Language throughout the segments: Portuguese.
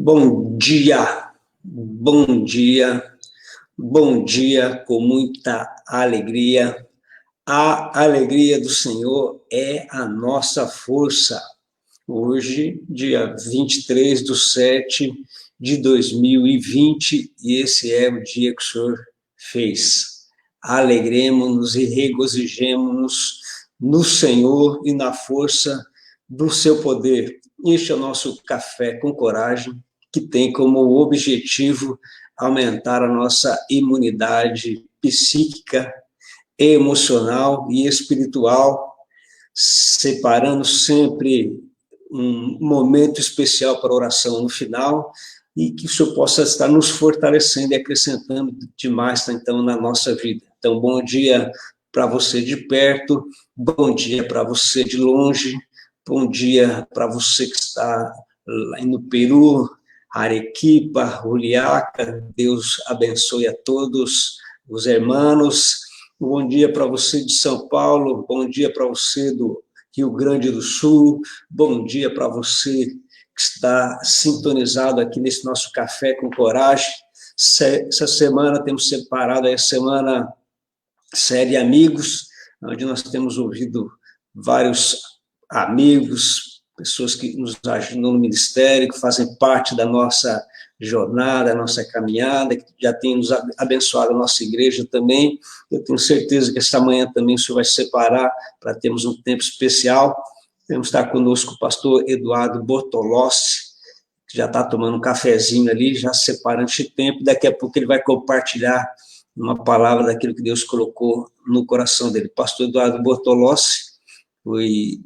Bom dia, bom dia, bom dia com muita alegria. A alegria do Senhor é a nossa força. Hoje, dia 23/7/2020, e esse é o dia que o Senhor fez. Alegremos-nos e regozijemos-nos no Senhor e na força do seu poder. Este é o nosso Café com Coragem, que tem como objetivo aumentar a nossa imunidade psíquica, emocional e espiritual, separando sempre um momento especial para oração no final, e que o Senhor possa estar nos fortalecendo e acrescentando demais, então, na nossa vida. Então, bom dia para você de perto, bom dia para você de longe, bom dia para você que está lá no Peru, Arequipa, Juliaca. Deus abençoe a todos os irmãos. Bom dia para você de São Paulo, bom dia para você do Rio Grande do Sul, bom dia para você que está sintonizado aqui nesse nosso Café com Coragem. Essa semana temos separado a semana série Amigos, onde nós temos ouvido vários amigos, pessoas que nos ajudam no ministério, que fazem parte da nossa jornada, da nossa caminhada, que já tem nos abençoado a nossa igreja também. Eu tenho certeza que esta manhã também o Senhor vai separar para termos um tempo especial. Temos que estar conosco o pastor Eduardo Bortolossi, que já está tomando um cafezinho ali, já separando esse tempo. Daqui a pouco ele vai compartilhar uma palavra daquilo que Deus colocou no coração dele. Pastor Eduardo Bortolossi foi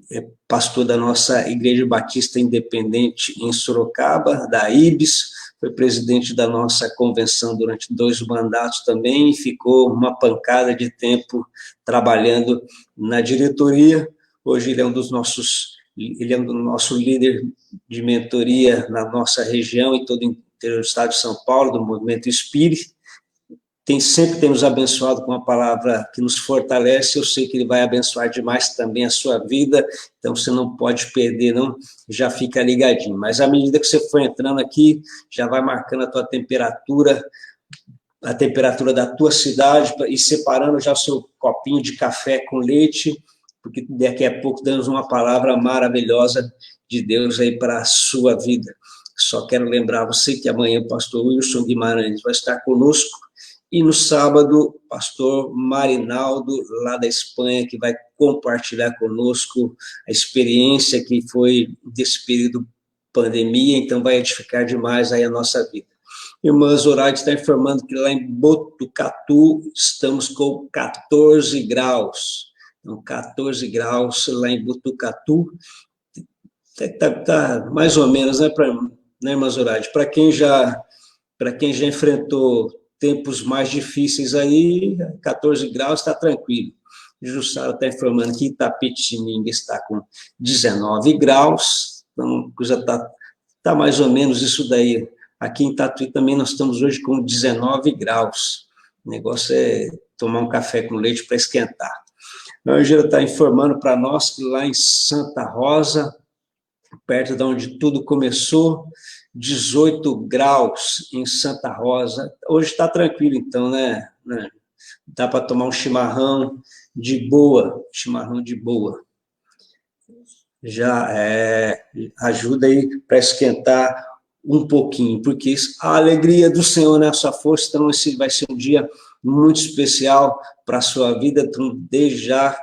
pastor da nossa Igreja Batista Independente em Sorocaba, da IBS, foi presidente da nossa convenção durante 2 mandatos também, e ficou uma pancada de tempo trabalhando na diretoria. Hoje ele é um dos nossos, ele é um do nosso líder de mentoria na nossa região e todo o interior do estado de São Paulo, do Movimento Espírita. Sempre tem nos abençoado com uma palavra que nos fortalece. Eu sei que ele vai abençoar demais também a sua vida, então você não pode perder, não, já fica ligadinho. Mas à medida que você for entrando aqui, já vai marcando a tua temperatura, a temperatura da tua cidade, e separando já o seu copinho de café com leite, porque daqui a pouco damos uma palavra maravilhosa de Deus aí para a sua vida. Só quero lembrar você que amanhã o pastor Wilson Guimarães vai estar conosco, e no sábado, pastor Marinaldo, lá da Espanha, que vai compartilhar conosco a experiência que foi desse período pandemia, então vai edificar demais aí a nossa vida. Irmã Zoraide está informando que lá em Botucatu estamos com 14 graus. Então, 14 graus lá em Botucatu. Tá mais ou menos, né, irmã Zoraide? Para quem já enfrentou tempos mais difíceis aí, 14 graus está tranquilo. Jussara está informando que Itapetininga está com 19 graus, então a coisa tá mais ou menos isso daí. Aqui em Tatuí também nós estamos hoje com 19 graus. O negócio é tomar um café com leite para esquentar. A Ângela está informando para nós que lá em Santa Rosa, perto de onde tudo começou, 18 graus em Santa Rosa. Hoje está tranquilo, então, né? Dá para tomar um chimarrão de boa, Já ajuda aí para esquentar um pouquinho, porque a alegria do Senhor é a sua força. Então, esse vai ser um dia muito especial para a sua vida. Então, desde já,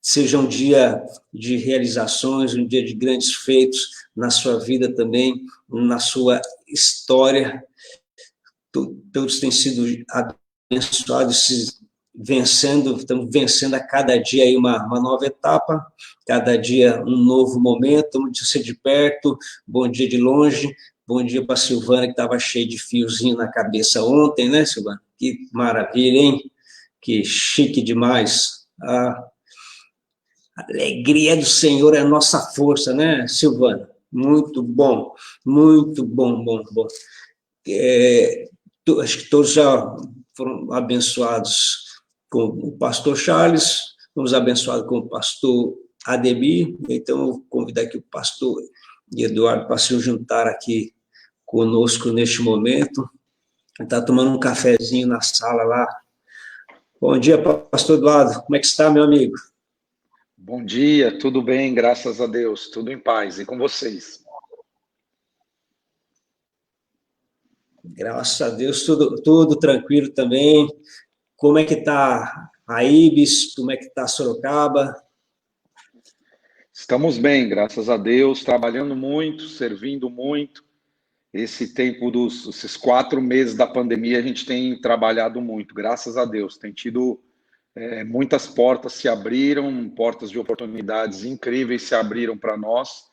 seja um dia de realizações, um dia de grandes feitos na sua vida também, na sua história. Todos têm sido abençoados, estamos vencendo a cada dia aí uma nova etapa, cada dia um novo momento. Bom dia você de perto, bom dia de longe, bom dia para a Silvana, que estava cheia de fiozinho na cabeça ontem, né, Silvana? Que maravilha, hein? Que chique demais. A alegria do Senhor é a nossa força, né, Silvana? Muito bom, bom. Acho que todos já foram abençoados com o pastor Charles, fomos abençoados com o pastor Ademir, então eu vou convidar aqui o pastor Eduardo para se juntar aqui conosco neste momento. Está tomando um cafezinho na sala lá. Bom dia, pastor Eduardo. Como é que está, meu amigo? Bom dia, tudo bem, graças a Deus, tudo em paz. E com vocês? Graças a Deus, tudo tranquilo também. Como é que está a Ibis? Como é que está Sorocaba? Estamos bem, graças a Deus, trabalhando muito, servindo muito. Esse tempo esses 4 meses da pandemia, a gente tem trabalhado muito, graças a Deus. Tem tido muitas portas se abriram, portas de oportunidades incríveis se abriram para nós.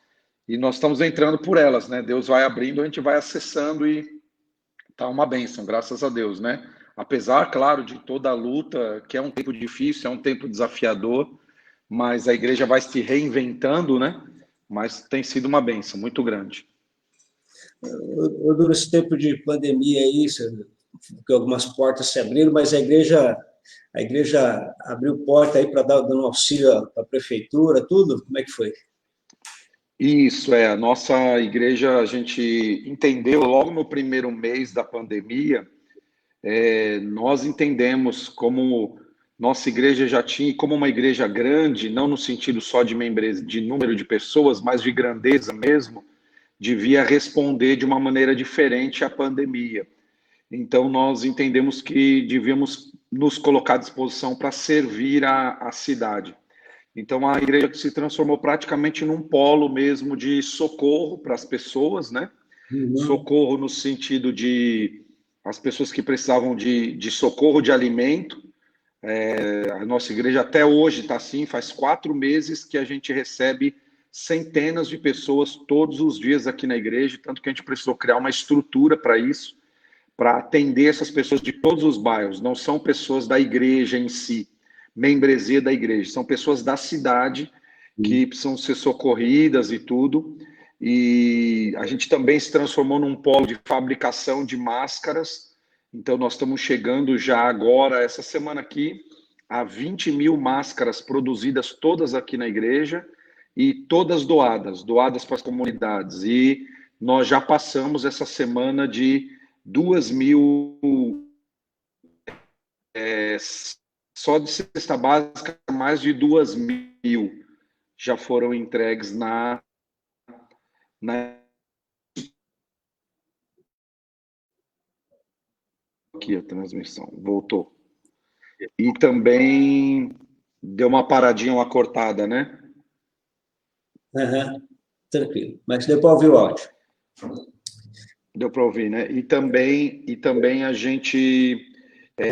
E nós estamos entrando por elas, né? Deus vai abrindo, a gente vai acessando e tá uma bênção, graças a Deus, né? Apesar, claro, de toda a luta, que é um tempo difícil, é um tempo desafiador, mas a igreja vai se reinventando, né? Mas tem sido uma bênção muito grande. Durante esse tempo de pandemia aí, que algumas portas se abriram, mas a igreja abriu porta aí para dar dando auxílio para a prefeitura, tudo? Como é que foi? Isso, a nossa igreja, a gente entendeu logo no primeiro mês da pandemia, nós entendemos como nossa igreja já tinha, como uma igreja grande, não no sentido só de membros, de número de pessoas, mas de grandeza mesmo, devia responder de uma maneira diferente à pandemia. Então, nós entendemos que devíamos nos colocar à disposição para servir a cidade. Então, a igreja se transformou praticamente num polo mesmo de socorro para as pessoas, né? Uhum. Socorro no sentido de as pessoas que precisavam de socorro de alimento. A nossa igreja até hoje está assim, faz 4 meses que a gente recebe centenas de pessoas todos os dias aqui na igreja, tanto que a gente precisou criar uma estrutura para isso, para atender essas pessoas de todos os bairros. Não são pessoas da igreja em si, membresia da igreja, são pessoas da cidade que precisam ser socorridas e tudo. E a gente também se transformou num polo de fabricação de máscaras. Então, nós estamos chegando já agora, essa semana aqui, a 20 mil máscaras produzidas todas aqui na igreja e todas doadas para as comunidades. E nós já passamos essa semana de 2 mil, só de cesta básica, mais de 2 mil já foram entregues na aqui a transmissão, voltou. E também deu uma paradinha, uma cortada, né? Uhum. Tranquilo. Mas deu para ouvir o áudio. Deu para ouvir, né? E também a gente,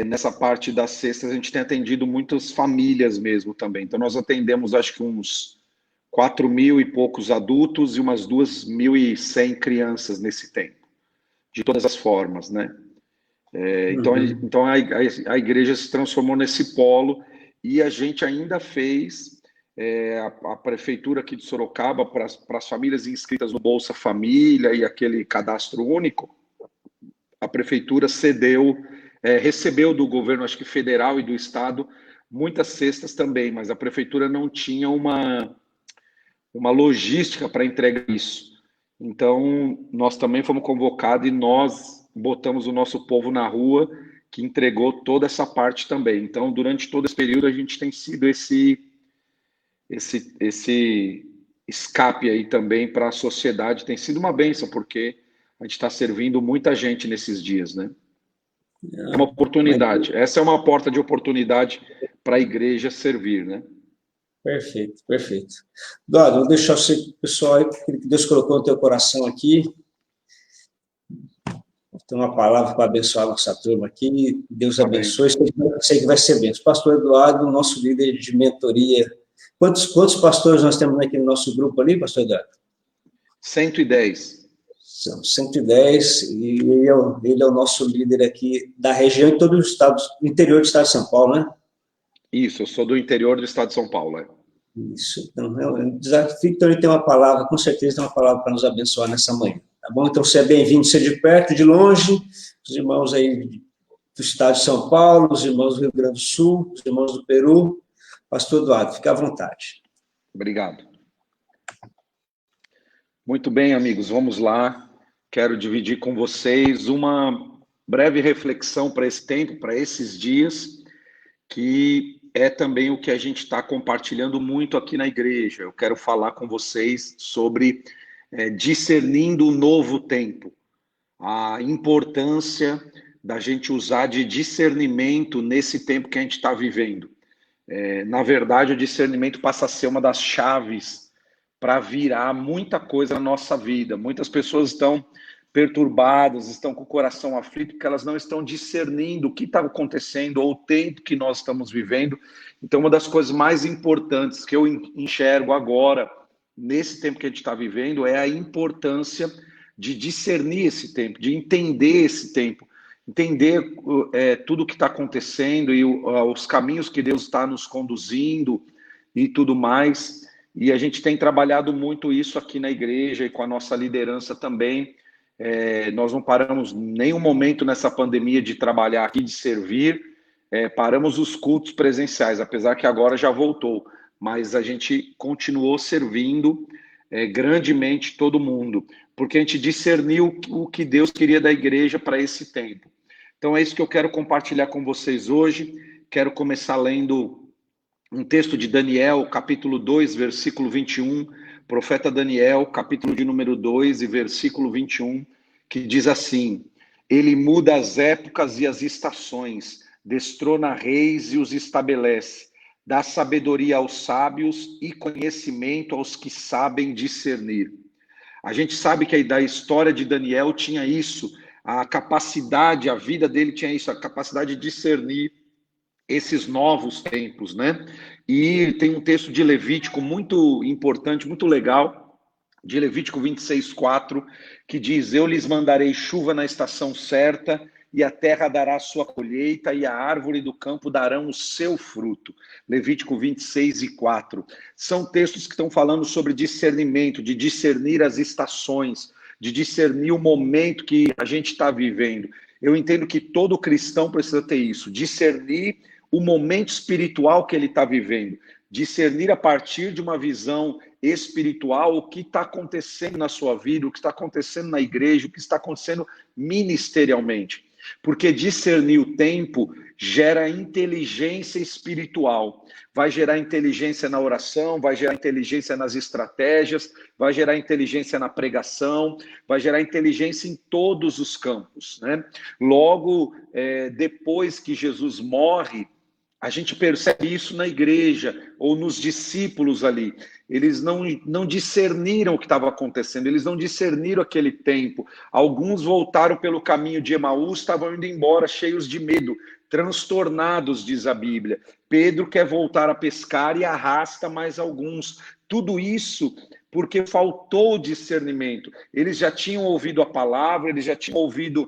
nessa parte das cestas, a gente tem atendido muitas famílias mesmo também. Então, nós atendemos, acho que uns 4 mil e poucos adultos e umas 2.100 crianças nesse tempo, de todas as formas, né? Então a igreja se transformou nesse polo e a gente ainda fez, a prefeitura aqui de Sorocaba, para as famílias inscritas no Bolsa Família e aquele cadastro único, a prefeitura recebeu do governo, acho que federal e do estado, muitas cestas também, mas a prefeitura não tinha uma logística para entregar isso. Então, nós também fomos convocados e nós botamos o nosso povo na rua, que entregou toda essa parte também. Então, durante todo esse período, a gente tem sido esse escape aí também para a sociedade. Tem sido uma bênção, porque a gente está servindo muita gente nesses dias, né? É uma Mas, oportunidade. Essa é uma porta de oportunidade para a igreja servir, né? perfeito, perfeito. Eduardo, vou deixar você, pessoal, aí, que Deus colocou no teu coração aqui. Tem uma palavra para abençoar a nossa turma aqui. Deus Amém. abençoe. Sei que vai ser bem. Pastor Eduardo, nosso líder de mentoria. Quantos pastores nós temos aqui no nosso grupo ali, pastor Eduardo? 110. São 110, e ele é o nosso líder aqui da região e todo o estado, interior do estado de São Paulo, né? Isso, eu sou do interior do estado de São Paulo. Isso. Então, é um desafio, então ele tem uma palavra, com certeza tem uma palavra para nos abençoar nessa manhã. Tá bom? Então, você é bem-vindo, seja de perto, de longe, os irmãos aí do estado de São Paulo, os irmãos do Rio Grande do Sul, os irmãos do Peru. Pastor Eduardo, fique à vontade. Obrigado. Muito bem, amigos, vamos lá. quero dividir com vocês uma breve reflexão para esse tempo, para esses dias, que é também o que a gente está compartilhando muito aqui na igreja. Eu quero falar com vocês sobre discernindo o novo tempo, a importância da gente usar de discernimento nesse tempo que a gente está vivendo. Na verdade, o discernimento passa a ser uma das chaves para virar muita coisa na nossa vida. Muitas pessoas estão perturbadas, estão com o coração aflito, porque elas não estão discernindo o que está acontecendo ou o tempo que nós estamos vivendo. Então, uma das coisas mais importantes que eu enxergo agora, nesse tempo que a gente está vivendo, é a importância de discernir esse tempo, de entender esse tempo, entender tudo o que está acontecendo e os caminhos que Deus está nos conduzindo e tudo mais. E a gente tem trabalhado muito isso aqui na igreja e com a nossa liderança também. Nós não paramos nenhum momento nessa pandemia de trabalhar aqui, de servir. Paramos os cultos presenciais, apesar que agora já voltou. Mas a gente continuou servindo grandemente todo mundo, porque a gente discerniu o que Deus queria da igreja para esse tempo. Então é isso que eu quero compartilhar com vocês hoje. Quero começar lendo um texto de Daniel, capítulo 2, versículo 21, profeta Daniel, capítulo de número 2 e versículo 21, que diz assim: ele muda as épocas e as estações, destrona reis e os estabelece, dá sabedoria aos sábios e conhecimento aos que sabem discernir. A gente sabe que da história de Daniel tinha isso, a capacidade, a vida dele tinha isso, a capacidade de discernir esses novos tempos, né? E tem um texto de Levítico muito importante, muito legal, de Levítico 26:4, que diz: eu lhes mandarei chuva na estação certa, e a terra dará a sua colheita, e a árvore do campo darão o seu fruto. Levítico 26:4. São textos que estão falando sobre discernimento, de discernir as estações, de discernir o momento que a gente está vivendo. Eu entendo que todo cristão precisa ter isso, discernir o momento espiritual que ele está vivendo, discernir a partir de uma visão espiritual o que está acontecendo na sua vida, o que está acontecendo na igreja, o que está acontecendo ministerialmente. Porque discernir o tempo gera inteligência espiritual, vai gerar inteligência na oração, vai gerar inteligência nas estratégias, vai gerar inteligência na pregação, vai gerar inteligência em todos os campos, né? Logo, depois que Jesus morre, a gente percebe isso na igreja ou nos discípulos ali. Eles não discerniram o que estava acontecendo, eles não discerniram aquele tempo. Alguns voltaram pelo caminho de Emaús, estavam indo embora cheios de medo, transtornados, diz a Bíblia. Pedro quer voltar a pescar e arrasta mais alguns. Tudo isso porque faltou discernimento. Eles já tinham ouvido a palavra, eles já tinham ouvido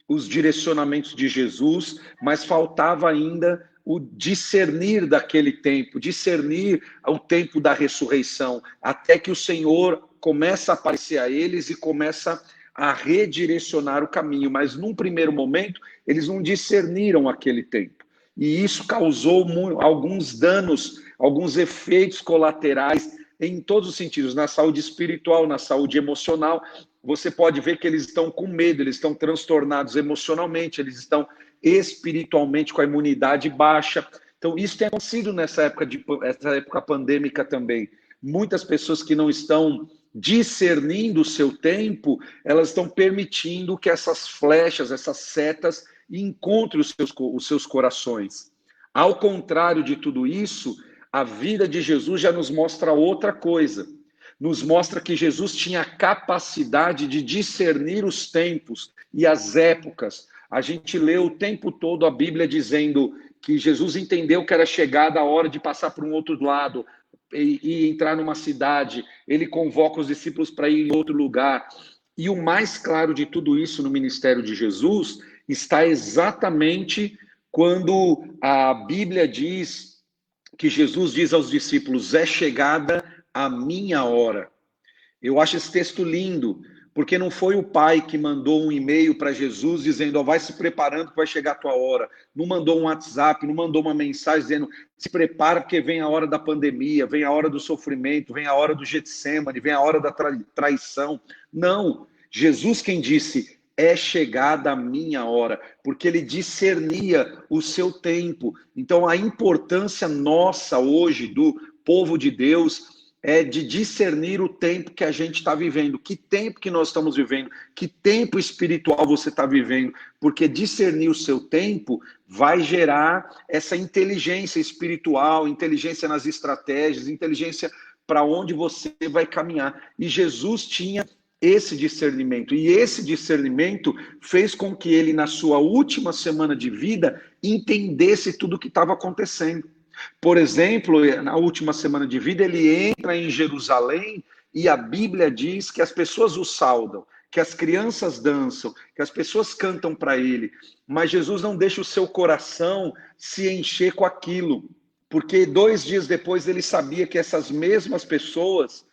os direcionamentos de Jesus, mas faltava ainda o discernir daquele tempo, discernir o tempo da ressurreição, até que o Senhor começa a aparecer a eles e começa a redirecionar o caminho. Mas num primeiro momento, eles não discerniram aquele tempo. E isso causou alguns danos, alguns efeitos colaterais em todos os sentidos, na saúde espiritual, na saúde emocional. Você pode ver que eles estão com medo, eles estão transtornados emocionalmente, eles estão espiritualmente com a imunidade baixa. Então, isso tem acontecido nessa época pandêmica também. Muitas pessoas que não estão discernindo o seu tempo, elas estão permitindo que essas flechas, essas setas, encontrem os seus corações. Ao contrário de tudo isso, a vida de Jesus já nos mostra outra coisa. Nos mostra que Jesus tinha a capacidade de discernir os tempos e as épocas. A gente lê o tempo todo a Bíblia dizendo que Jesus entendeu que era chegada a hora de passar para um outro lado e entrar numa cidade. Ele convoca os discípulos para ir em outro lugar. E o mais claro de tudo isso no ministério de Jesus está exatamente quando a Bíblia diz que Jesus diz aos discípulos: é chegada a minha hora. Eu acho esse texto lindo, porque não foi o pai que mandou um e-mail para Jesus dizendo: vai se preparando que vai chegar a tua hora. Não mandou um WhatsApp, não mandou uma mensagem dizendo: se prepara porque vem a hora da pandemia, vem a hora do sofrimento, vem a hora do Getsemane, vem a hora da traição. Não. Jesus quem disse, é chegada a minha hora, porque ele discernia o seu tempo. Então a importância nossa hoje, do povo de Deus, é de discernir o tempo que a gente está vivendo. Que tempo que nós estamos vivendo? Que tempo espiritual você está vivendo? Porque discernir o seu tempo vai gerar essa inteligência espiritual, inteligência nas estratégias, inteligência para onde você vai caminhar. E Jesus tinha esse discernimento. E esse discernimento fez com que ele, na sua última semana de vida, entendesse tudo o que estava acontecendo. Por exemplo, na última semana de vida, ele entra em Jerusalém e a Bíblia diz que as pessoas o saudam, que as crianças dançam, que as pessoas cantam para ele. Mas Jesus não deixa o seu coração se encher com aquilo, porque 2 dias depois ele sabia que essas mesmas pessoas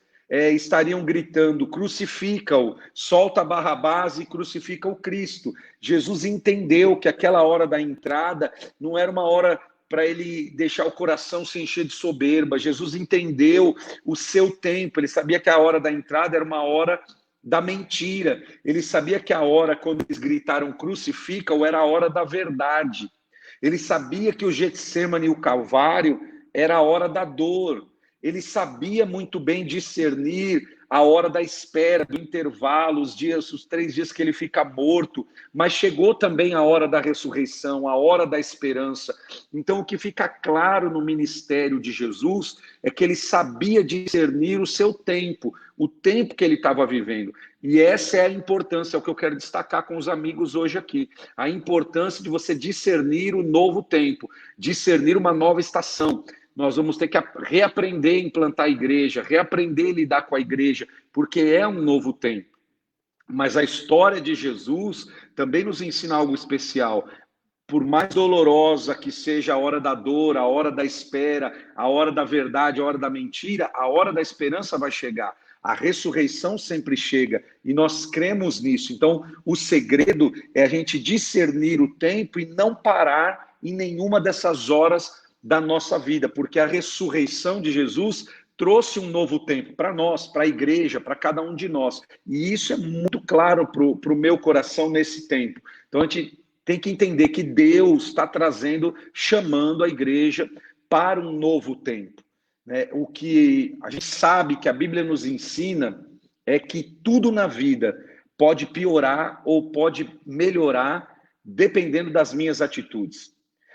estariam gritando, crucifica-o, solta Barrabás e crucifica o Cristo. Jesus entendeu que aquela hora da entrada não era uma hora para ele deixar o coração se encher de soberba. Jesus entendeu o seu tempo, ele sabia que a hora da entrada era uma hora da mentira. Ele sabia que a hora, quando eles gritaram crucifica-o, era a hora da verdade. Ele sabia que o Getsemane e o Calvário era a hora da dor. Ele sabia muito bem discernir a hora da espera, do intervalo, os 3 dias que ele fica morto, mas chegou também a hora da ressurreição, a hora da esperança. Então, o que fica claro no ministério de Jesus é que ele sabia discernir o seu tempo, o tempo que ele estava vivendo. E essa é a importância, é o que eu quero destacar com os amigos hoje aqui, a importância de você discernir o novo tempo, discernir uma nova estação. Nós vamos ter que reaprender a implantar a igreja, reaprender a lidar com a igreja, porque é um novo tempo. Mas a história de Jesus também nos ensina algo especial. Por mais dolorosa que seja a hora da dor, a hora da espera, a hora da verdade, a hora da mentira, a hora da esperança vai chegar. A ressurreição sempre chega e nós cremos nisso. Então, o segredo é a gente discernir o tempo e não parar em nenhuma dessas horas da nossa vida, porque a ressurreição de Jesus trouxe um novo tempo para nós, para a igreja, para cada um de nós. E isso é muito claro para o meu coração nesse tempo. Então a gente tem que entender que Deus está trazendo, chamando a igreja para um novo tempo. O que a gente sabe que a Bíblia nos ensina é que tudo na vida pode piorar ou pode melhorar dependendo das minhas atitudes.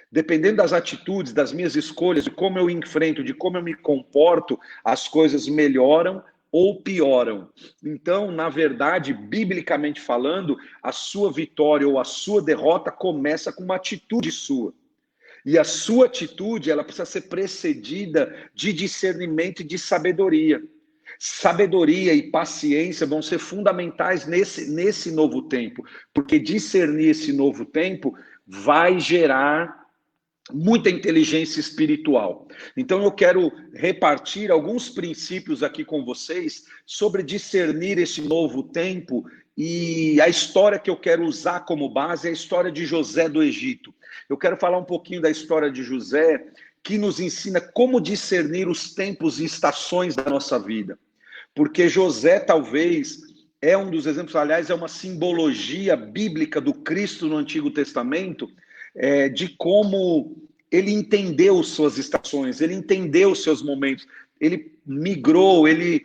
Dependendo das atitudes, das minhas escolhas, de como eu enfrento, de como eu me comporto, as coisas melhoram ou pioram. Então, na verdade, biblicamente falando, a sua vitória ou a sua derrota começa com uma atitude sua. E a sua atitude, ela precisa ser precedida de discernimento e de sabedoria. Sabedoria e paciência vão ser fundamentais nesse novo tempo, porque discernir esse novo tempo vai gerar muita inteligência espiritual. Então eu quero repartir alguns princípios aqui com vocês sobre discernir esse novo tempo, e a história que eu quero usar como base é a história de José do Egito. Eu quero falar um pouquinho da história de José, que nos ensina como discernir os tempos e estações da nossa vida. Porque José talvez é um dos exemplos, aliás, é uma simbologia bíblica do Cristo no Antigo Testamento, de como ele entendeu suas estações, ele entendeu seus momentos, ele migrou, ele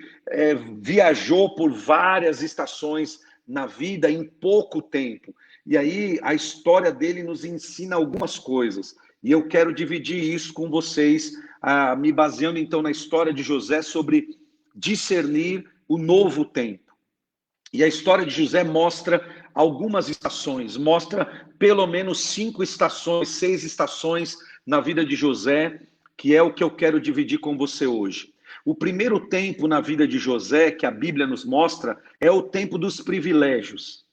viajou por várias estações na vida em pouco tempo. E aí a história dele nos ensina algumas coisas. E eu quero dividir isso com vocês, me baseando então na história de José sobre discernir o novo tempo. E a história de José mostra algumas estações, mostra pelo menos 5 estações, 6 estações na vida de José, que é o que eu quero dividir com você hoje. O primeiro tempo na vida de José, que a Bíblia nos mostra, é o tempo dos privilégios.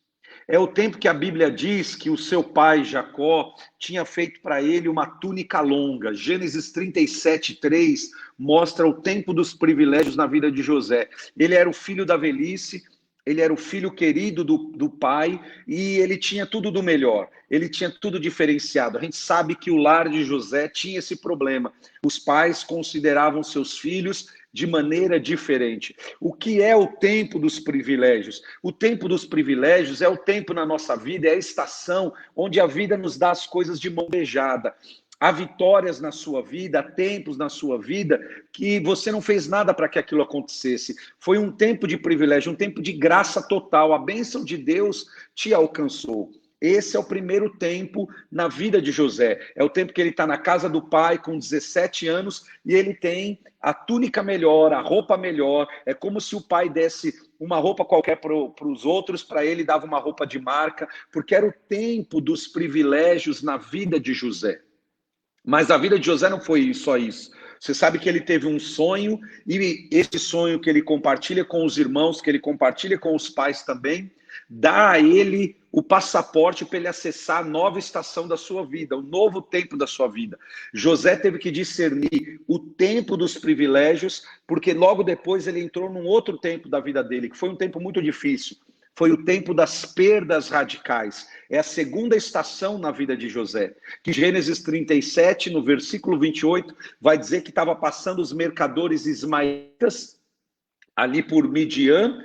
É o tempo que a Bíblia diz que o seu pai, Jacó, tinha feito para ele uma túnica longa. Gênesis 37:3 mostra o tempo dos privilégios na vida de José. Ele era o filho da velhice, ele era o filho querido do pai e ele tinha tudo do melhor, ele tinha tudo diferenciado. A gente sabe que o lar de José tinha esse problema. Os pais consideravam seus filhos de maneira diferente. O que é o tempo dos privilégios? O tempo dos privilégios é o tempo na nossa vida, é a estação onde a vida nos dá as coisas de mão beijada. Há vitórias na sua vida, há tempos na sua vida que você não fez nada para que aquilo acontecesse. Foi um tempo de privilégio, um tempo de graça total. A bênção de Deus te alcançou. Esse é o primeiro tempo na vida de José. É o tempo que ele está na casa do pai com 17 anos e ele tem a túnica melhor, a roupa melhor. É como se o pai desse uma roupa qualquer para os outros, para ele dava uma roupa de marca, porque era o tempo dos privilégios na vida de José. Mas a vida de José não foi só isso. Você sabe que ele teve um sonho, e esse sonho que ele compartilha com os irmãos, que ele compartilha com os pais também, dá a ele o passaporte para ele acessar a nova estação da sua vida, o novo tempo da sua vida. José teve que discernir o tempo dos privilégios, porque logo depois ele entrou num outro tempo da vida dele, que foi um tempo muito difícil. Foi o tempo das perdas radicais. É a segunda estação na vida de José. Que Gênesis 37, no versículo 28, vai dizer que estava passando os mercadores ismaelitas ali por Midian,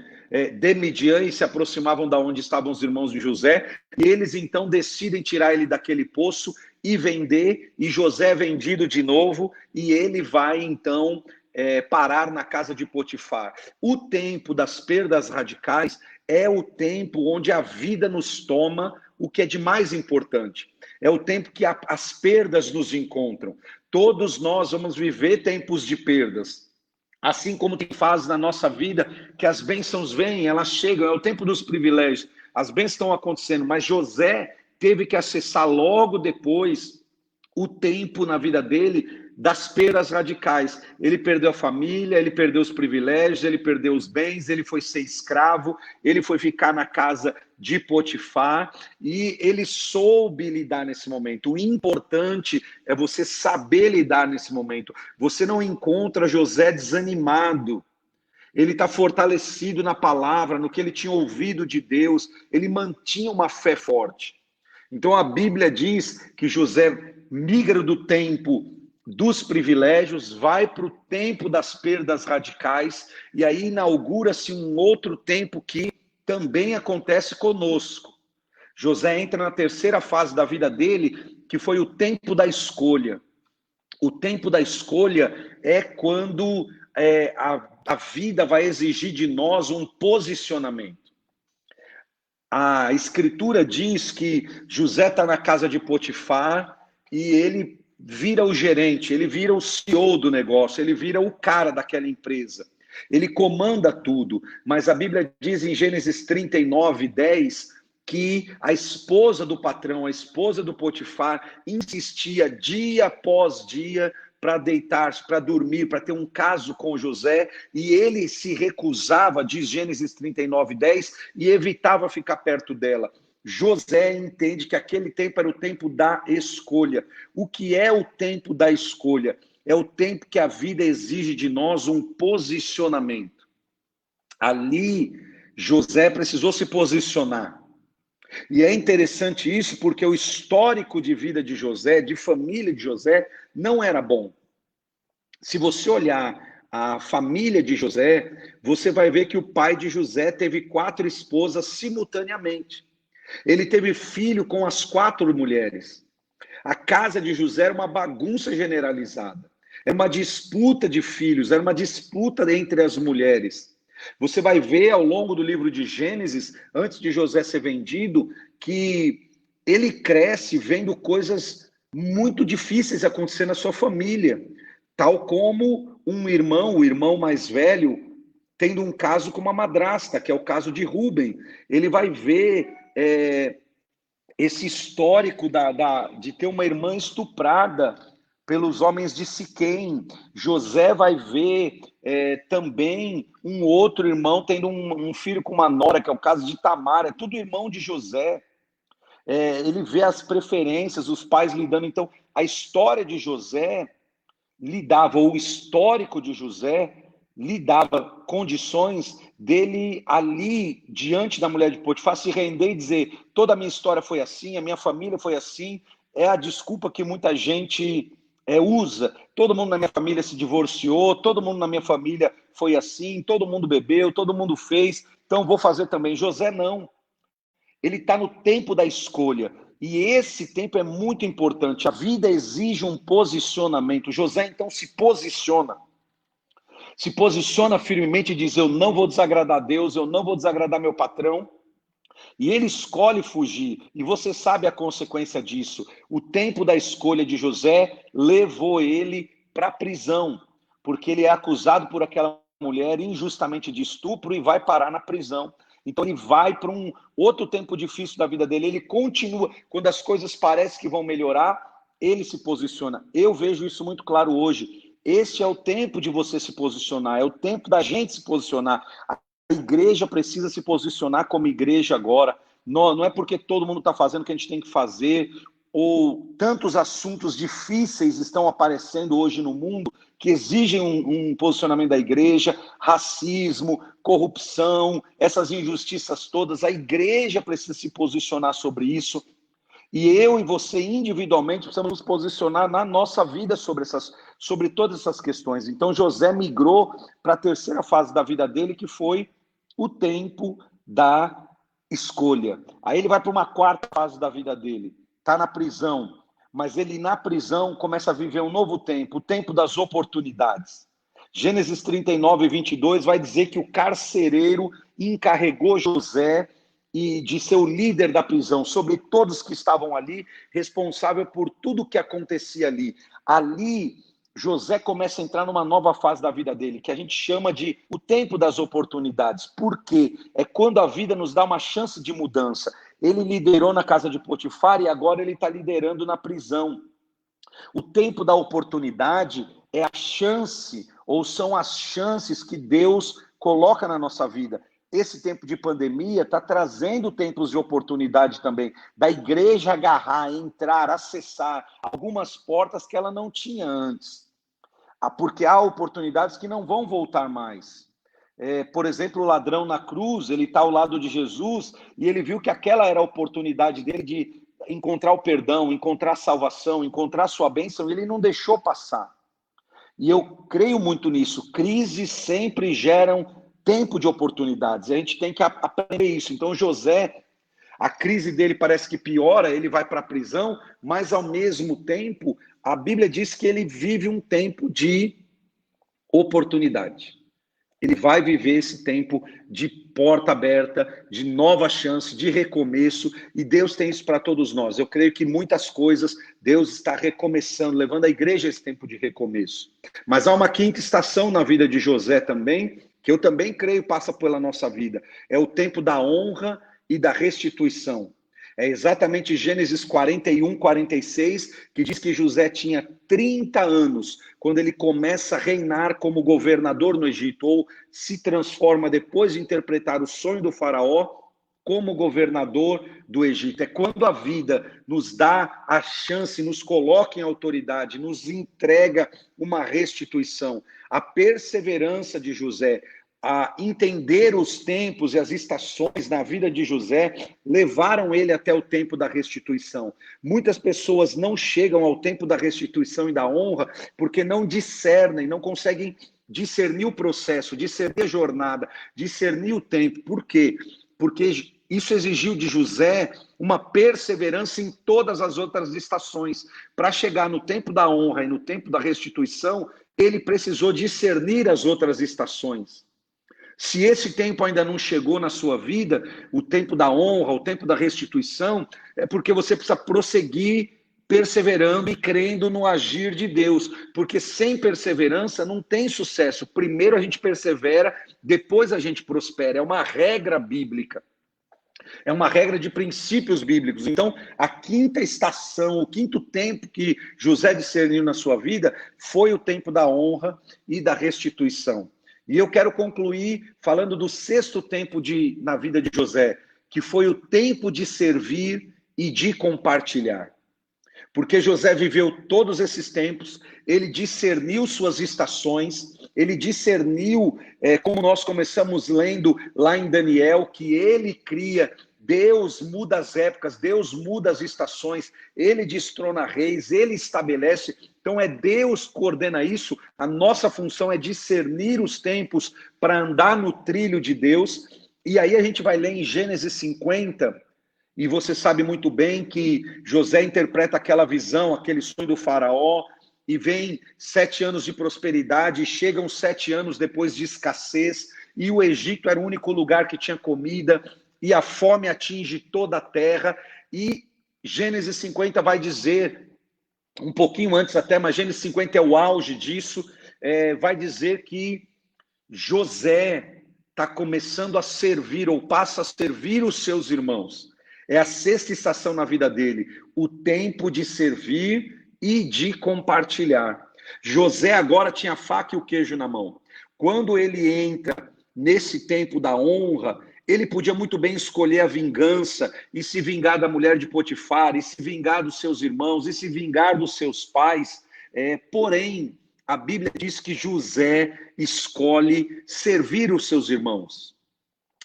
de Midian, e se aproximavam da onde estavam os irmãos de José, e eles então decidem tirar ele daquele poço e vender, e José é vendido de novo, e ele vai então parar na casa de Potifar. O tempo das perdas radicais é o tempo onde a vida nos toma o que é de mais importante. É o tempo que as perdas nos encontram. Todos nós vamos viver tempos de perdas. Assim como tem fases na nossa vida que as bênçãos vêm, elas chegam, é o tempo dos privilégios. As bênçãos estão acontecendo, mas José teve que acessar logo depois o tempo na vida dele das perdas radicais. Ele perdeu a família, ele perdeu os privilégios, ele perdeu os bens, ele foi ser escravo, ele foi ficar na casa de Potifar e ele soube lidar nesse momento. O importante é você saber lidar nesse momento. Você não encontra José desanimado. Ele está fortalecido na palavra, no que ele tinha ouvido de Deus. Ele mantinha uma fé forte. Então a Bíblia diz que José migra do tempo dos privilégios, vai para o tempo das perdas radicais, e aí inaugura-se um outro tempo que também acontece conosco. José entra na terceira fase da vida dele, que foi o tempo da escolha. O tempo da escolha é quando a vida vai exigir de nós um posicionamento. A Escritura diz que José está na casa de Potifar e ele vira o gerente, ele vira o CEO do negócio, ele vira o cara daquela empresa. Ele comanda tudo, mas a Bíblia diz em Gênesis 39, 10, que a esposa do patrão, a esposa do Potifar, insistia dia após dia para deitar-se, para dormir, para ter um caso com José, e ele se recusava, diz Gênesis 39, 10, e evitava ficar perto dela. José entende que aquele tempo era o tempo da escolha. O que é o tempo da escolha? É o tempo que a vida exige de nós um posicionamento. Ali, José precisou se posicionar. E é interessante isso porque o histórico de vida de José, de família de José, não era bom. Se você olhar a família de José, você vai ver que o pai de José teve 4 esposas simultaneamente. Ele teve filho com as 4 mulheres. A casa de José era uma bagunça generalizada. Era uma disputa de filhos, era uma disputa entre as mulheres. Você vai ver ao longo do livro de Gênesis, antes de José ser vendido, que ele cresce vendo coisas muito difíceis acontecer na sua família. Tal como um irmão, o irmão mais velho, tendo um caso com uma madrasta, que é o caso de Rúben. Ele vai ver esse histórico de ter uma irmã estuprada pelos homens de Siquém. José vai ver também um outro irmão tendo um filho com uma nora, que é o caso de Tamar. É tudo irmão de José. Ele vê as preferências, os pais lidando. Então, a história de José lidava, o histórico de José lhe dava condições dele ali, diante da mulher de Potifar, se render e dizer, toda a minha história foi assim, a minha família foi assim. É a desculpa que muita gente usa. Todo mundo na minha família se divorciou, todo mundo na minha família foi assim, todo mundo bebeu, todo mundo fez, então vou fazer também. José não. Ele está no tempo da escolha. E esse tempo é muito importante. A vida exige um posicionamento. José, então, se posiciona. Se posiciona firmemente e diz, eu não vou desagradar a Deus, eu não vou desagradar meu patrão. E ele escolhe fugir. E você sabe a consequência disso. O tempo da escolha de José levou ele para a prisão, porque ele é acusado por aquela mulher injustamente de estupro e vai parar na prisão. Então ele vai para um outro tempo difícil da vida dele. Ele continua, quando as coisas parecem que vão melhorar, ele se posiciona. Eu vejo isso muito claro hoje. Este é o tempo de você se posicionar, é o tempo da gente se posicionar. A igreja precisa se posicionar como igreja agora. Não é porque todo mundo está fazendo o que a gente tem que fazer, ou tantos assuntos difíceis estão aparecendo hoje no mundo que exigem um posicionamento da igreja, racismo, corrupção, essas injustiças todas. A igreja precisa se posicionar sobre isso. E eu e você individualmente precisamos nos posicionar na nossa vida sobre todas essas questões. Então José migrou para a terceira fase da vida dele, que foi o tempo da escolha. Aí ele vai para uma quarta fase da vida dele. Está na prisão, mas ele na prisão começa a viver um novo tempo, o tempo das oportunidades. Gênesis 39, 22 vai dizer que o carcereiro encarregou José e de ser o líder da prisão, sobre todos que estavam ali, responsável por tudo que acontecia ali. Ali, José começa a entrar numa nova fase da vida dele, que a gente chama de o tempo das oportunidades. Por quê? É quando a vida nos dá uma chance de mudança. Ele liderou na casa de Potifar e agora ele está liderando na prisão. O tempo da oportunidade é a chance, ou são as chances que Deus coloca na nossa vida. Esse tempo de pandemia está trazendo tempos de oportunidade também, da igreja agarrar, entrar, acessar algumas portas que ela não tinha antes. Porque há oportunidades que não vão voltar mais. Por exemplo, o ladrão na cruz, ele está ao lado de Jesus e ele viu que aquela era a oportunidade dele de encontrar o perdão, encontrar a salvação, encontrar a sua bênção, e ele não deixou passar. E eu creio muito nisso. Crises sempre geram tempo de oportunidades. A gente tem que aprender isso. Então, José, a crise dele parece que piora, ele vai para a prisão, mas ao mesmo tempo, a Bíblia diz que ele vive um tempo de oportunidade. Ele vai viver esse tempo de porta aberta, de nova chance, de recomeço, e Deus tem isso para todos nós. Eu creio que muitas coisas Deus está recomeçando, levando a igreja a esse tempo de recomeço. Mas há uma quinta estação na vida de José também, que eu também creio passa pela nossa vida. É o tempo da honra e da restituição. É exatamente Gênesis 41, 46, que diz que José tinha 30 anos quando ele começa a reinar como governador no Egito, ou se transforma, depois de interpretar o sonho do faraó, como governador do Egito. É quando a vida nos dá a chance, nos coloca em autoridade, nos entrega uma restituição. A perseverança de José, a entender os tempos e as estações na vida de José, levaram ele até o tempo da restituição. Muitas pessoas não chegam ao tempo da restituição e da honra porque não discernem, não conseguem discernir o processo, discernir a jornada, discernir o tempo. Por quê? Porque isso exigiu de José uma perseverança em todas as outras estações. Para chegar no tempo da honra e no tempo da restituição, ele precisou discernir as outras estações. Se esse tempo ainda não chegou na sua vida, o tempo da honra, o tempo da restituição, é porque você precisa prosseguir perseverando e crendo no agir de Deus, porque sem perseverança não tem sucesso. Primeiro a gente persevera, depois a gente prospera. É uma regra bíblica. É uma regra de princípios bíblicos. Então, a quinta estação, o quinto tempo que José discerniu na sua vida foi o tempo da honra e da restituição. E eu quero concluir falando do sexto tempo na vida de José, que foi o tempo de servir e de compartilhar. Porque José viveu todos esses tempos, ele discerniu suas estações, ele discerniu, como nós começamos lendo lá em Daniel, que ele cria Deus muda as épocas, Deus muda as estações, Ele destrona reis, Ele estabelece. Então é Deus que coordena isso. A nossa função é discernir os tempos para andar no trilho de Deus. E aí a gente vai ler em Gênesis 50, e você sabe muito bem que José interpreta aquela visão, aquele sonho do faraó, e vem 7 anos de prosperidade, e chegam 7 anos depois de escassez, e o Egito era o único lugar que tinha comida, e a fome atinge toda a terra, e Gênesis 50 vai dizer, um pouquinho antes até, mas Gênesis 50 é o auge disso, vai dizer que José está começando a servir, ou passa a servir os seus irmãos. É a 6ª estação na vida dele, o tempo de servir e de compartilhar. José agora tinha a faca e o queijo na mão. Quando ele entra nesse tempo da honra, ele podia muito bem escolher a vingança e se vingar da mulher de Potifar, e se vingar dos seus irmãos, e se vingar dos seus pais. Porém, a Bíblia diz que José escolhe servir os seus irmãos.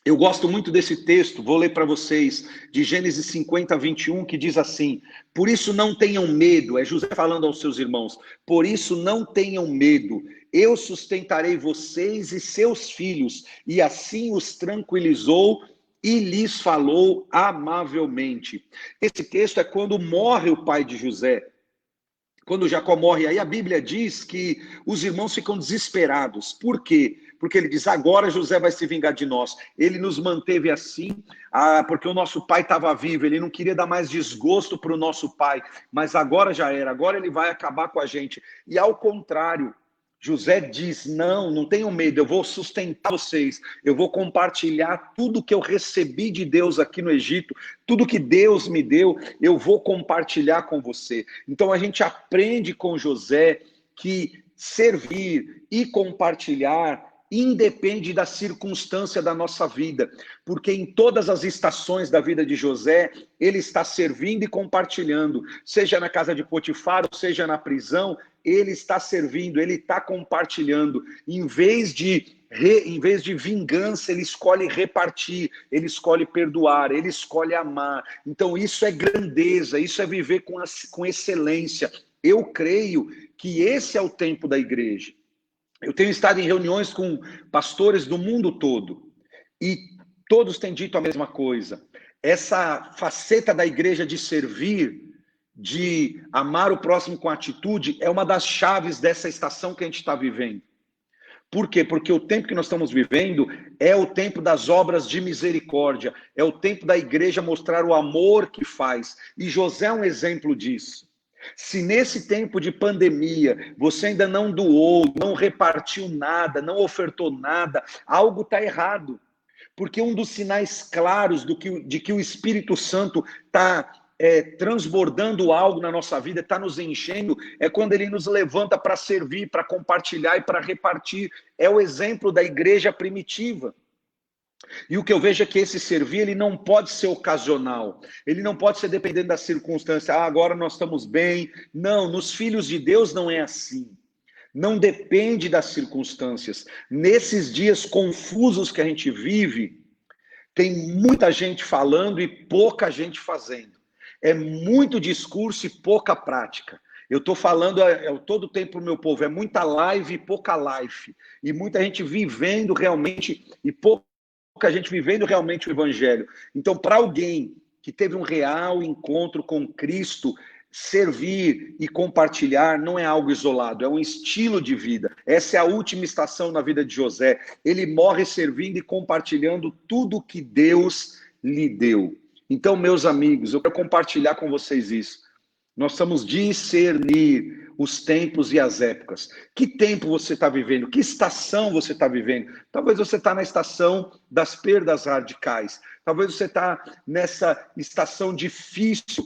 Eu gosto muito desse texto, vou ler para vocês, de Gênesis 50, 21, que diz assim: por isso não tenham medo, é José falando aos seus irmãos, por isso não tenham medo, eu sustentarei vocês e seus filhos. E assim os tranquilizou e lhes falou amavelmente. Esse texto é quando morre o pai de José. Quando Jacó morre, aí a Bíblia diz que os irmãos ficam desesperados. Por quê? Porque ele diz, agora José vai se vingar de nós. Ele nos manteve assim, porque o nosso pai estava vivo, ele não queria dar mais desgosto para o nosso pai, mas agora já era, agora ele vai acabar com a gente. E ao contrário, José diz, não tenham medo, eu vou sustentar vocês, eu vou compartilhar tudo que eu recebi de Deus aqui no Egito, tudo que Deus me deu, eu vou compartilhar com você. Então a gente aprende com José que servir e compartilhar independe da circunstância da nossa vida, porque em todas as estações da vida de José, ele está servindo e compartilhando, seja na casa de Potifar, ou seja na prisão, ele está servindo, ele está compartilhando. Em vez de vingança, ele escolhe repartir, ele escolhe perdoar, ele escolhe amar. Então isso é grandeza, isso é viver com excelência. Eu creio que esse é o tempo da igreja. Eu tenho estado em reuniões com pastores do mundo todo e todos têm dito a mesma coisa. Essa faceta da igreja de servir, de amar o próximo com atitude, é uma das chaves dessa estação que a gente está vivendo. Por quê? Porque o tempo que nós estamos vivendo é o tempo das obras de misericórdia, é o tempo da igreja mostrar o amor que faz. E José é um exemplo disso. Se nesse tempo de pandemia você ainda não doou, não repartiu nada, não ofertou nada, algo está errado. Porque um dos sinais claros de que o Espírito Santo está transbordando algo na nossa vida, está nos enchendo, é quando ele nos levanta para servir, para compartilhar e para repartir. É o exemplo da igreja primitiva. E o que eu vejo é que esse servir, ele não pode ser ocasional, ele não pode ser dependendo da circunstância, agora nós estamos bem. Não, nos filhos de Deus não é assim. Não depende das circunstâncias. Nesses dias confusos que a gente vive, tem muita gente falando e pouca gente fazendo. É muito discurso e pouca prática. Eu estou falando todo o tempo para o meu povo, é muita live e pouca life. E muita gente vivendo realmente e pouca gente vivendo realmente o evangelho. Então, para alguém que teve um real encontro com Cristo, servir e compartilhar não é algo isolado, é um estilo de vida. Essa é a última estação na vida de José. Ele morre servindo e compartilhando tudo que Deus lhe deu. Então, meus amigos, eu quero compartilhar com vocês isso. Nós precisamos discernir os tempos e as épocas. Que tempo você está vivendo? Que estação você está vivendo? Talvez você está na estação das perdas radicais. Talvez você está nessa estação difícil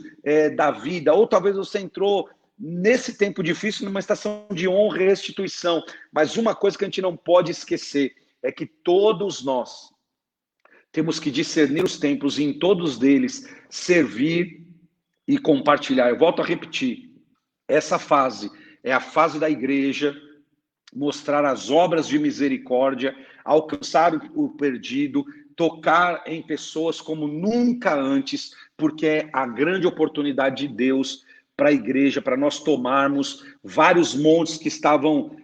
da vida. Ou talvez você entrou nesse tempo difícil numa estação de honra e restituição. Mas uma coisa que a gente não pode esquecer é que todos nós temos que discernir os tempos e em todos eles servir e compartilhar. Eu volto a repetir. Essa fase é a fase da igreja mostrar as obras de misericórdia, alcançar o perdido, tocar em pessoas como nunca antes, porque é a grande oportunidade de Deus para a igreja, para nós tomarmos vários montes que estavam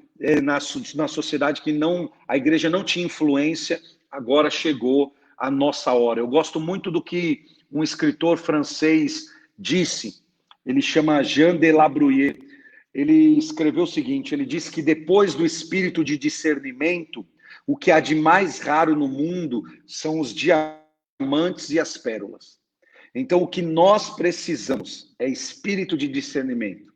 na sociedade, que não, a igreja não tinha influência, agora chegou a nossa hora. Eu gosto muito do que um escritor francês disse, ele chama Jean de La Bruyère. Ele escreveu o seguinte, ele disse que depois do espírito de discernimento, o que há de mais raro no mundo são os diamantes e as pérolas. Então, o que nós precisamos é espírito de discernimento.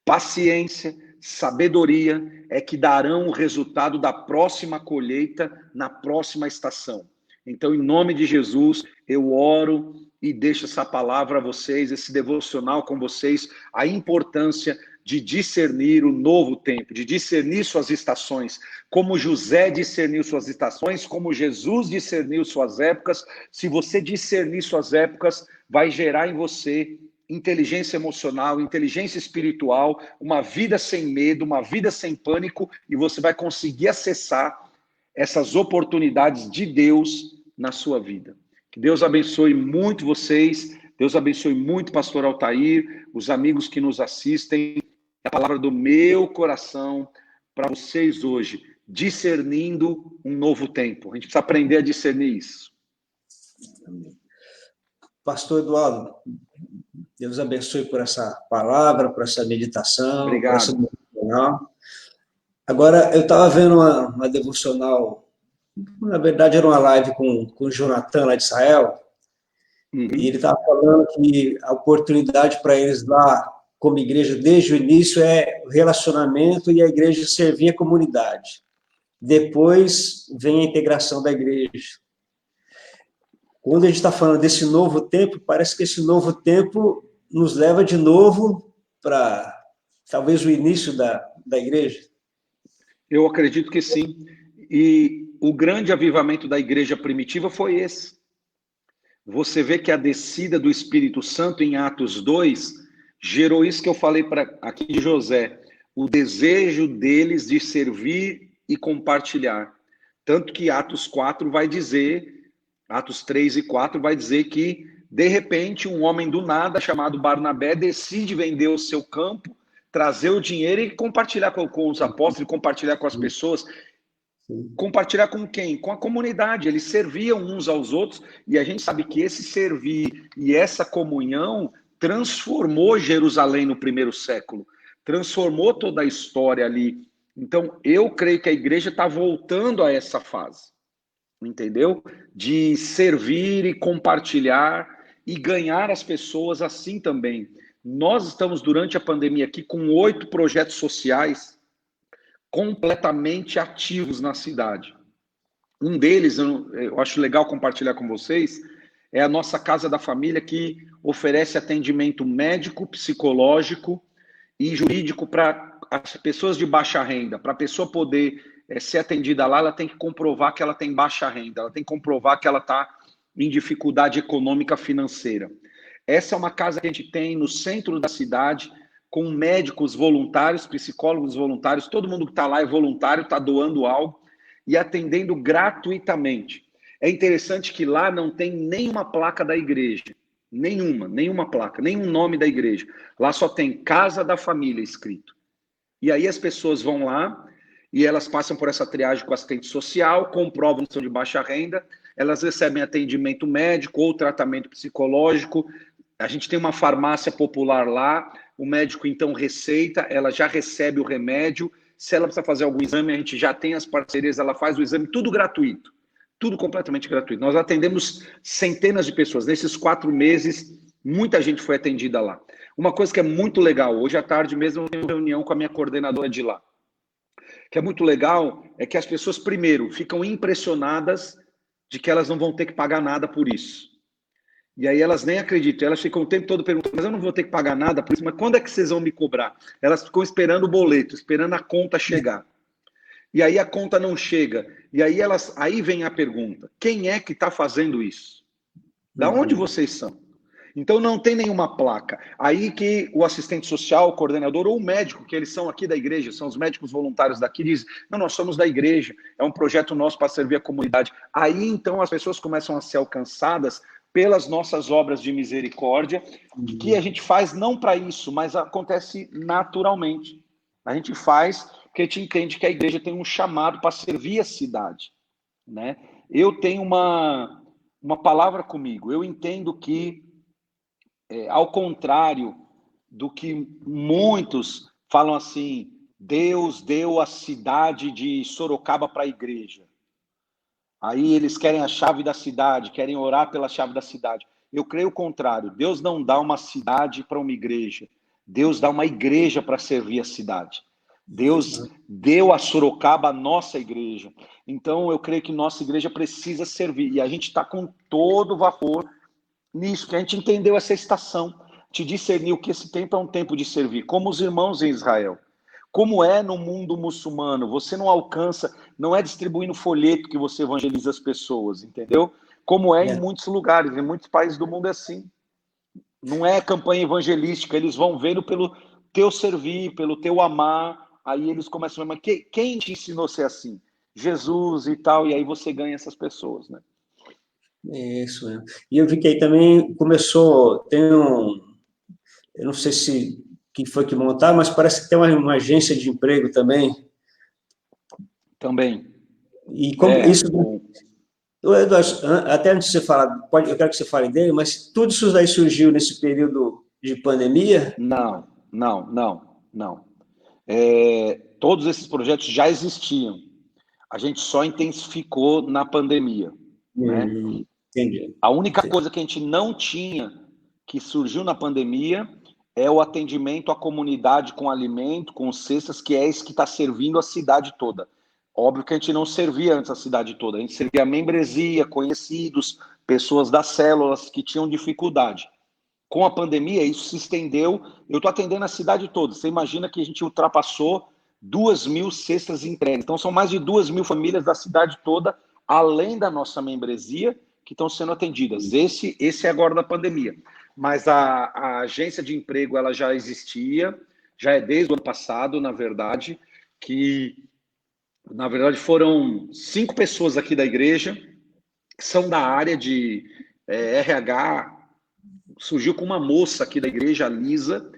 Paciência, sabedoria é que darão o resultado da próxima colheita na próxima estação. Então, em nome de Jesus, eu oro e deixo essa palavra a vocês, esse devocional com vocês, a importância de discernir o novo tempo, de discernir suas estações, como José discerniu suas estações, como Jesus discerniu suas épocas. Se você discernir suas épocas, vai gerar em você inteligência emocional, inteligência espiritual, uma vida sem medo, uma vida sem pânico, e você vai conseguir acessar essas oportunidades de Deus na sua vida. Que Deus abençoe muito vocês, Deus abençoe muito o pastor Altair, os amigos que nos assistem. A palavra do meu coração para vocês hoje, discernindo um novo tempo. A gente precisa aprender a discernir isso. Pastor Eduardo, Deus abençoe por essa palavra, por essa meditação, obrigado. Por essa devocional. Agora, eu estava vendo uma devocional, na verdade era uma live com o Jonathan lá de Israel, e ele estava falando que a oportunidade para eles lá, como igreja, desde o início, é o relacionamento e a igreja servir a comunidade. Depois vem a integração da igreja. Quando a gente está falando desse novo tempo, parece que esse novo tempo nos leva de novo para talvez o início da igreja. Eu acredito que sim. E o grande avivamento da igreja primitiva foi esse. Você vê que a descida do Espírito Santo em Atos 2 gerou isso que eu falei aqui de José, o desejo deles de servir e compartilhar. Tanto que Atos 4 vai dizer, Atos 3 e 4 vai dizer que, de repente, um homem do nada, chamado Barnabé, decide vender o seu campo, trazer o dinheiro e compartilhar com os apóstolos, compartilhar com as pessoas. Compartilhar com quem? Com a comunidade. Eles serviam uns aos outros, e a gente sabe que esse servir e essa comunhão transformou Jerusalém no primeiro século, transformou toda a história ali. Então, eu creio que a igreja está voltando a essa fase, entendeu? De servir e compartilhar e ganhar as pessoas assim também. Nós estamos, durante a pandemia aqui, com 8 projetos sociais completamente ativos na cidade. Um deles, eu acho legal compartilhar com vocês, é a nossa Casa da Família, que oferece atendimento médico, psicológico e jurídico para as pessoas de baixa renda. Para a pessoa poder ser atendida lá, ela tem que comprovar que ela tem baixa renda, ela tem que comprovar que ela está em dificuldade econômica financeira. Essa é uma casa que a gente tem no centro da cidade, com médicos voluntários, psicólogos voluntários, todo mundo que está lá é voluntário, está doando algo e atendendo gratuitamente. É interessante que lá não tem nenhuma placa da igreja, nenhuma placa, nenhum nome da igreja. Lá só tem Casa da Família escrito. E aí as pessoas vão lá e elas passam por essa triagem com assistente social, comprovam que são de baixa renda, elas recebem atendimento médico ou tratamento psicológico. A gente tem uma farmácia popular lá, o médico então receita, ela já recebe o remédio. Se ela precisa fazer algum exame, a gente já tem as parcerias, ela faz o exame, tudo gratuito. Tudo completamente gratuito. Nós atendemos centenas de pessoas. Nesses 4 meses, muita gente foi atendida lá. Uma coisa que é muito legal, hoje à tarde mesmo eu tenho reunião com a minha coordenadora de lá. Que é muito legal é que as pessoas, primeiro, ficam impressionadas de que elas não vão ter que pagar nada por isso. E aí elas nem acreditam, elas ficam o tempo todo perguntando, mas eu não vou ter que pagar nada por isso, mas quando é que vocês vão me cobrar? Elas ficam esperando o boleto, esperando a conta chegar. E aí a conta não chega. E aí vem a pergunta, quem é que está fazendo isso? Da onde vocês são? Então não tem nenhuma placa. Aí que o assistente social, o coordenador ou o médico, que eles são aqui da igreja, são os médicos voluntários daqui, diz: não, nós somos da igreja, é um projeto nosso para servir a comunidade. Aí então as pessoas começam a ser alcançadas pelas nossas obras de misericórdia, que a gente faz não para isso, mas acontece naturalmente. A gente faz porque a gente entende que a igreja tem um chamado para servir a cidade, né? Eu tenho uma palavra comigo. Eu entendo que, ao contrário do que muitos falam assim, Deus deu a cidade de Sorocaba para a igreja. Aí eles querem a chave da cidade, querem orar pela chave da cidade. Eu creio o contrário. Deus não dá uma cidade para uma igreja. Deus dá uma igreja para servir a cidade. Deus deu a Sorocaba a nossa igreja. Então, eu creio que nossa igreja precisa servir. E a gente está com todo vapor nisso, que a gente entendeu essa estação, te discernir que esse tempo é um tempo de servir, como os irmãos em Israel. Como é no mundo muçulmano, você não alcança, não é distribuindo folheto que você evangeliza as pessoas, entendeu? Como é em muitos lugares, em muitos países do mundo é assim. Não é campanha evangelística, eles vão vendo pelo teu servir, pelo teu amar, aí eles começam a falar, mas quem te ensinou a ser assim? Jesus e tal, e aí você ganha essas pessoas, né? Isso mesmo. E eu vi que aí também começou, eu não sei se quem foi que montaram, mas parece que tem uma agência de emprego também. Também. E como isso, O... Eduardo, até antes de você falar, eu quero que você fale dele, mas tudo isso daí surgiu nesse período de pandemia? Não. Todos esses projetos já existiam. A gente só intensificou na pandemia, né? Entendi. A única coisa que a gente não tinha, que surgiu na pandemia, é o atendimento à comunidade com alimento, com cestas, que é esse que está servindo a cidade toda. Óbvio que a gente não servia antes a cidade toda, a gente servia a membresia, conhecidos, pessoas das células que tinham dificuldade. Com a pandemia, isso se estendeu. Eu estou atendendo a cidade toda. Você imagina que a gente ultrapassou 2.000 cestas entregues. Então, são mais de 2.000 famílias da cidade toda, além da nossa membresia, que estão sendo atendidas. Esse é agora da pandemia. Mas a agência de emprego ela já existia, já é desde o ano passado, na verdade, que, na verdade, foram 5 pessoas aqui da igreja, que são da área de RH. Surgiu com uma moça aqui da igreja, a Lisa,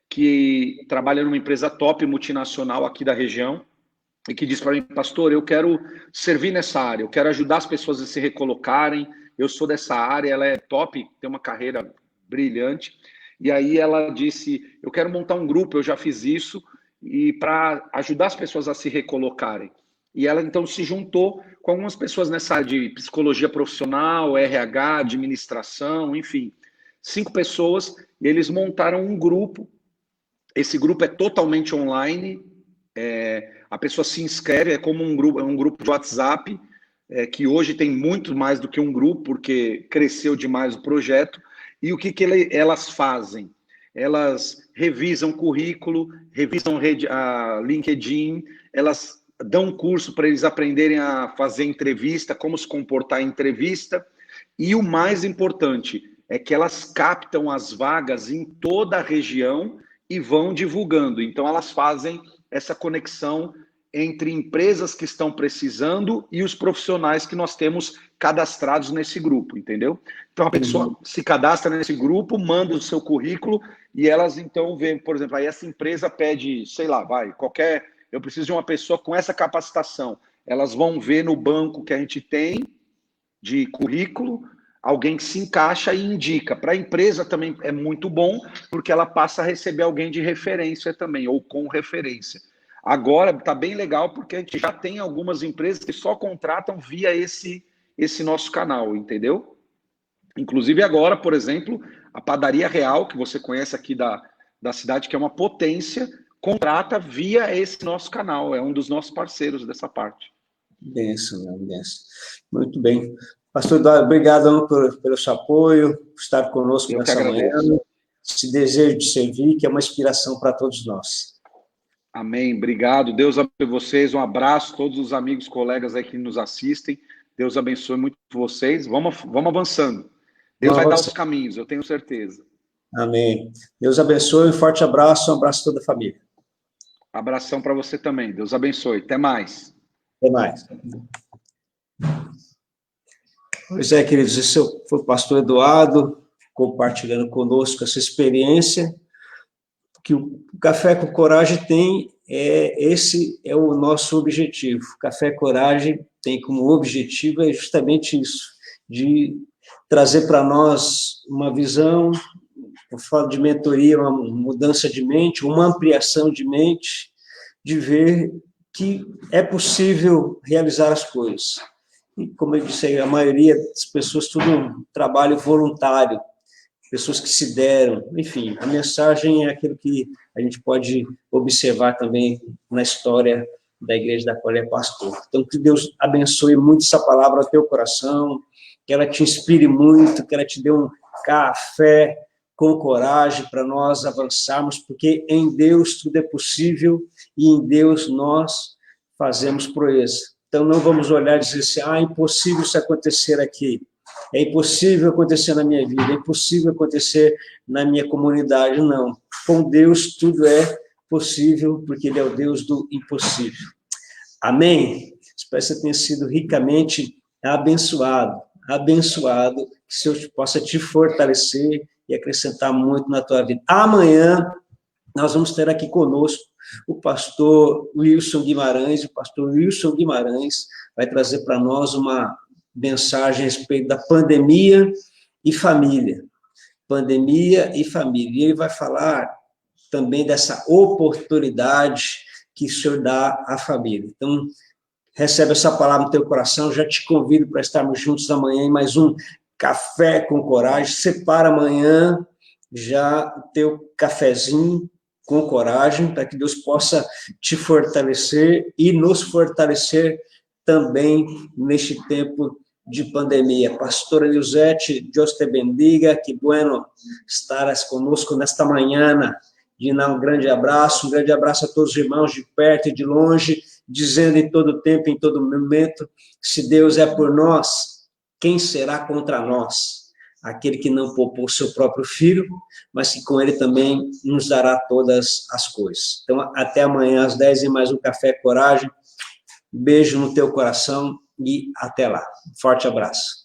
que trabalha numa empresa top multinacional aqui da região, e que disse para mim, pastor, eu quero servir nessa área, eu quero ajudar as pessoas a se recolocarem, eu sou dessa área, ela é top, tem uma carreira brilhante, e aí ela disse, eu quero montar um grupo, eu já fiz isso, e para ajudar as pessoas a se recolocarem. E ela então se juntou com algumas pessoas nessa área de psicologia profissional, RH, administração, enfim, 5 pessoas, e eles montaram um grupo. Esse grupo é totalmente online, a pessoa se inscreve, é como um grupo de WhatsApp, que hoje tem muito mais do que um grupo, porque cresceu demais o projeto. E o que elas fazem? Elas revisam currículo, revisam a LinkedIn, elas dão um curso para eles aprenderem a fazer entrevista, como se comportar em entrevista. E o mais importante é que elas captam as vagas em toda a região e vão divulgando. Então, elas fazem essa conexão entre empresas que estão precisando e os profissionais que nós temos cadastrados nesse grupo, entendeu? Então, a pessoa se cadastra nesse grupo, manda o seu currículo e elas, então, veem, por exemplo, aí essa empresa pede, sei lá, eu preciso de uma pessoa com essa capacitação. Elas vão ver no banco que a gente tem de currículo, alguém que se encaixa e indica. Para a empresa também é muito bom, porque ela passa a receber alguém de referência também, ou com referência. Agora está bem legal, porque a gente já tem algumas empresas que só contratam via esse nosso canal, entendeu? Inclusive agora, por exemplo, a Padaria Real, que você conhece aqui da cidade, que é uma potência, contrata via esse nosso canal, é um dos nossos parceiros dessa parte. Benção. Muito bem. Pastor Eduardo, obrigado pelo seu apoio, por estar conosco nessa manhã, esse desejo de servir, que é uma inspiração para todos nós. Amém, obrigado. Deus abençoe vocês, um abraço a todos os amigos, colegas aí que nos assistem. Deus abençoe muito vocês. Vamos avançando. Deus vai dar os caminhos, eu tenho certeza. Amém. Deus abençoe, um forte abraço, um abraço a toda a família. Abração para você também. Deus abençoe. Até mais. Até mais. Pois é, queridos, esse foi o pastor Eduardo compartilhando conosco essa experiência que o Café com Coragem tem, esse é o nosso objetivo. O Café Coragem tem como objetivo justamente isso, de trazer para nós uma visão, eu falo de mentoria, uma mudança de mente, uma ampliação de mente, de ver que é possível realizar as coisas. E, como eu disse, a maioria das pessoas, tudo um trabalho voluntário, pessoas que se deram, enfim, a mensagem é aquilo que a gente pode observar também na história da igreja da qual ele é pastor. Então, que Deus abençoe muito essa palavra ao teu coração, que ela te inspire muito, que ela te dê um café com coragem para nós avançarmos, porque em Deus tudo é possível e em Deus nós fazemos proeza. Então, não vamos olhar e dizer assim, é impossível isso acontecer aqui, é impossível acontecer na minha vida, é impossível acontecer na minha comunidade, não. Com Deus tudo é possível, porque Ele é o Deus do impossível. Amém? Espero que você tenha sido ricamente abençoado, que o Senhor possa te fortalecer e acrescentar muito na tua vida. Amanhã, nós vamos ter aqui conosco o pastor Wilson Guimarães. O pastor Wilson Guimarães vai trazer para nós uma mensagem a respeito da pandemia e família. Pandemia e família. E ele vai falar também dessa oportunidade que o Senhor dá à família. Então, recebe essa palavra no teu coração, já te convido para estarmos juntos amanhã em mais um Café com Coragem. Separa amanhã já o teu cafezinho com coragem, para que Deus possa te fortalecer e nos fortalecer também neste tempo de pandemia. Pastora Elisete, Deus te bendiga, que bueno estarás conosco nesta manhã. De um grande abraço a todos os irmãos de perto e de longe, dizendo em todo tempo, em todo momento, se Deus é por nós, quem será contra nós? Aquele que não poupou seu próprio filho, mas que com ele também nos dará todas as coisas. Então, até amanhã às 10 em mais um Café Coragem. Beijo no teu coração e até lá. Forte abraço.